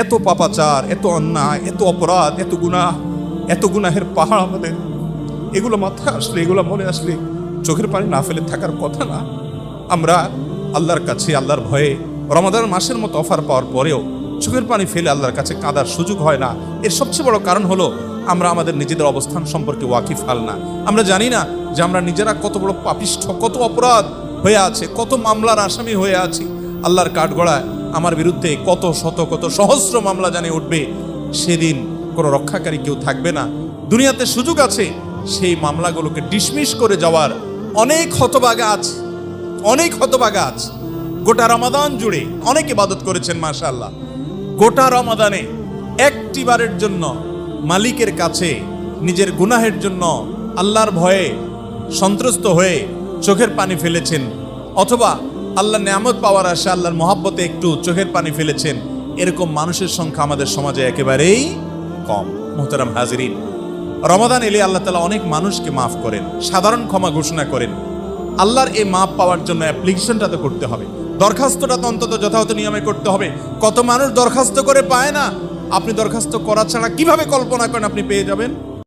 এত পাপাচার, এত অন্যায়, এত অপরাধ, এত গুনাহের পাহাড় আমাদের। এগুলো মাথায় আসলে, এগুলো মনে আসলে চোখের পানি না ফেলে থাকার কথা না। আমরা আল্লাহর কাছে, আল্লাহর ভয়ে রমাদান মাসের মতো অফার পাওয়ার পরেও চোখের পানি ফেলে আল্লাহর কাছে কাঁদার সুযোগ হয় না। এর সবচেয়ে বড় কারণ হলো আমরা আমাদের নিজেদের অবস্থান সম্পর্কে ওয়াকিফ হাল না। আমরা জানি না যে আমরা নিজেরা কত বড় পাপিষ্ঠ, কত অপরাধ হয়ে আছে, কত মামলার আসামি হয়ে আছি। আল্লাহর কাঠগড়ায় আমার বিরুদ্ধে কত শত, কত সহস্র মামলা জানে উঠবে। সেদিন কোনো রক্ষাকারী কেউ থাকবে না। দুনিয়াতে সুযোগ আছে সেই মামলাগুলোকে ডিসমিস করে যাওয়ার। অনেক হতভাগা আছে, অনেক হতভাগা আছে। গোটা রমাদান জুড়ে অনেক ইবাদত করেছেন মাশাআল্লাহ। গোটা রমাদানে একটি বারের জন্য মালিকের কাছে নিজের গুনাহের জন্য আল্লাহর ভয়ে সন্ত্রস্ত হয়ে চোখের পানি ফেলেছেন, অথবা আল্লাহর নিয়ামত পাওয়ার আশা, আল্লাহর মহব্বতে একটু চোখের পানি ফেলেছেন। এরকম মানুষের সংখ্যা আমাদের সমাজে একেবারেই কম। মুহতারাম হাজিরিন, রমাদান এলে আল্লাহ তাআলা অনেক মানুষকে মাফ করেন, সাধারণ ক্ষমা ঘোষণা করেন। আল্লাহর এই মাফ পাওয়ার জন্য অ্যাপ্লিকেশনটা তো করতে হবে, দরখাস্তটা তো অন্তত যথাযথ নিয়মে করতে হবে। কত মানুষ দরখাস্ত করে পায় না। আপনি দরখাস্ত করা ছাড়া কিভাবে কল্পনা করেন আপনি পেয়ে যাবেন?